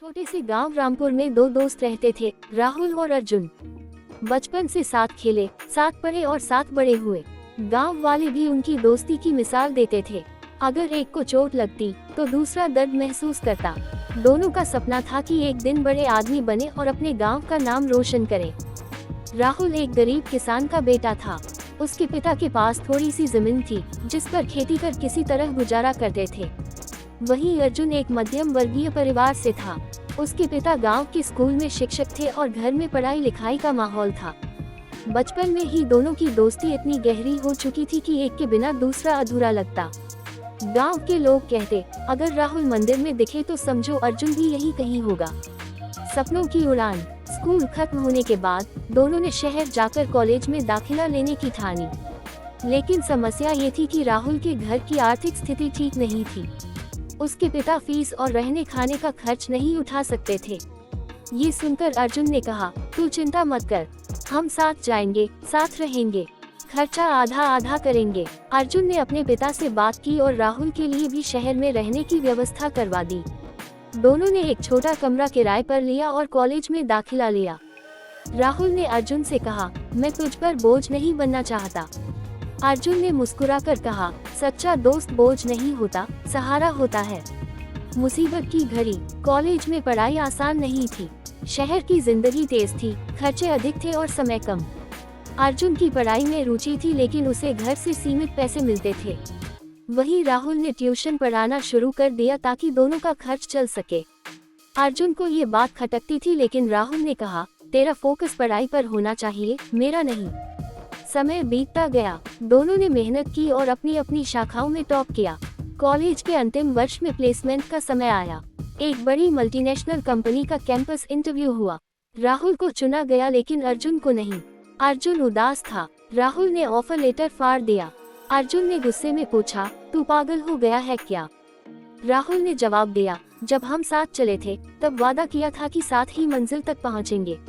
छोटे से गांव रामपुर में दो दोस्त रहते थे, राहुल और अर्जुन। बचपन से साथ खेले, साथ पढ़े और साथ बड़े हुए। गांव वाले भी उनकी दोस्ती की मिसाल देते थे। अगर एक को चोट लगती तो दूसरा दर्द महसूस करता। दोनों का सपना था कि एक दिन बड़े आदमी बने और अपने गांव का नाम रोशन करें। राहुल एक गरीब किसान का बेटा था। उसके पिता के पास थोड़ी सी जमीन थी जिस पर खेती कर किसी तरह गुजारा करते थे। वहीं अर्जुन एक मध्यम वर्गीय परिवार से था। उसके पिता गांव के स्कूल में शिक्षक थे और घर में पढ़ाई लिखाई का माहौल था। बचपन में ही दोनों की दोस्ती इतनी गहरी हो चुकी थी कि एक के बिना दूसरा अधूरा लगता। गांव के लोग कहते, अगर राहुल मंदिर में दिखे तो समझो अर्जुन भी यही कहीं होगा। सपनों की उड़ान। स्कूल खत्म होने के बाद दोनों ने शहर जाकर कॉलेज में दाखिला लेने की ठानी। लेकिन समस्या ये थी कि राहुल के घर की आर्थिक स्थिति ठीक नहीं थी। उसके पिता फीस और रहने खाने का खर्च नहीं उठा सकते थे। ये सुनकर अर्जुन ने कहा, तू चिंता मत कर, हम साथ जाएंगे, साथ रहेंगे, खर्चा आधा आधा करेंगे। अर्जुन ने अपने पिता से बात की और राहुल के लिए भी शहर में रहने की व्यवस्था करवा दी। दोनों ने एक छोटा कमरा किराए पर लिया और कॉलेज में दाखिला लिया। राहुल ने अर्जुन से कहा, मैं तुझ पर बोझ नहीं बनना चाहता। अर्जुन ने मुस्कुराकर कहा, सच्चा दोस्त बोझ नहीं होता, सहारा होता है। मुसीबत की घड़ी। कॉलेज में पढ़ाई आसान नहीं थी। शहर की जिंदगी तेज थी, खर्चे अधिक थे और समय कम। अर्जुन की पढ़ाई में रुचि थी लेकिन उसे घर से सीमित पैसे मिलते थे। वहीं राहुल ने ट्यूशन पढ़ाना शुरू कर दिया ताकि दोनों का खर्च चल सके। अर्जुन को ये बात खटकती थी लेकिन राहुल ने कहा, तेरा फोकस पढ़ाई पर होना चाहिए, मेरा नहीं। समय बीतता गया, दोनों ने मेहनत की और अपनी अपनी शाखाओं में टॉप किया। कॉलेज के अंतिम वर्ष में प्लेसमेंट का समय आया। एक बड़ी मल्टीनेशनल कंपनी का कैंपस इंटरव्यू हुआ। राहुल को चुना गया लेकिन अर्जुन को नहीं। अर्जुन उदास था। राहुल ने ऑफर लेटर फाड़ दिया। अर्जुन ने गुस्से में पूछा, तू पागल हो गया है क्या? राहुल ने जवाब दिया, जब हम साथ चले थे तब वादा किया था कि साथ ही मंजिल तक पहुंचेंगे।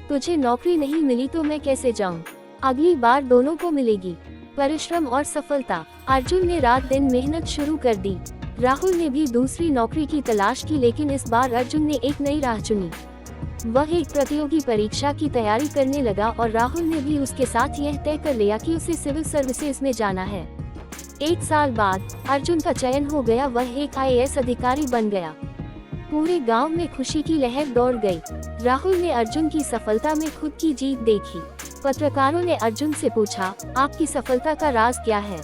तुझे नौकरी नहीं मिली तो मैं कैसे जाऊं? अगली बार दोनों को मिलेगी परिश्रम और सफलता। अर्जुन ने रात दिन मेहनत शुरू कर दी। राहुल ने भी दूसरी नौकरी की तलाश की लेकिन इस बार अर्जुन ने एक नई राह चुनी। वह एक प्रतियोगी परीक्षा की तैयारी करने लगा और राहुल ने भी उसके साथ यह तय कर लिया कि उसे सिविल सर्विसेज में जाना है। 1 साल बाद अर्जुन का चयन हो गया। वह एक IAS अधिकारी बन गया। पूरे गांव में खुशी की लहर दौड़ गई। राहुल ने अर्जुन की सफलता में खुद की जीत देखी। पत्रकारों ने अर्जुन से पूछा, आपकी सफलता का राज क्या है?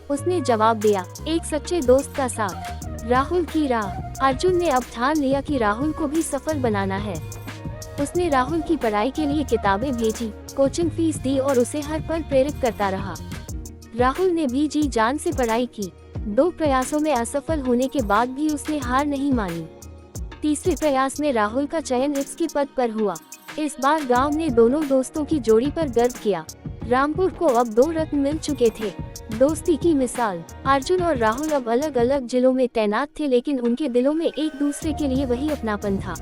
उसने जवाब दिया, एक सच्चे दोस्त का साथ। राहुल की राह। अर्जुन ने अब ठान लिया कि राहुल को भी सफल बनाना है। उसने राहुल की पढ़ाई के लिए किताबें भेजी, कोचिंग फीस दी और उसे हर पल प्रेरित करता रहा। राहुल ने भी जी जान से पढ़ाई की। 2 प्रयासों में असफल होने के बाद भी उसने हार नहीं मानी। तीसरे प्रयास में राहुल का चयन इसके पद पर हुआ। इस बार गांव ने दोनों दोस्तों की जोड़ी पर गर्व किया। रामपुर को अब 2 रत्न मिल चुके थे। दोस्ती की मिसाल। अर्जुन और राहुल अब अलग अलग जिलों में तैनात थे लेकिन उनके दिलों में एक दूसरे के लिए वही अपनापन था।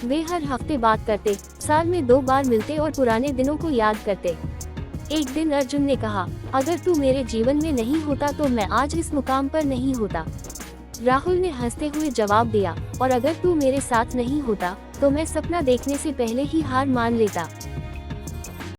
वे हर हफ्ते बात करते, साल में 2 बार मिलते और पुराने दिनों को याद करते। एक दिन अर्जुन ने कहा, अगर तू मेरे जीवन में नहीं होता तो मैं आज इस मुकाम पर नहीं होता। राहुल ने हंसते हुए जवाब दिया, और अगर तू मेरे साथ नहीं होता तो मैं सपना देखने से पहले ही हार मान लेता।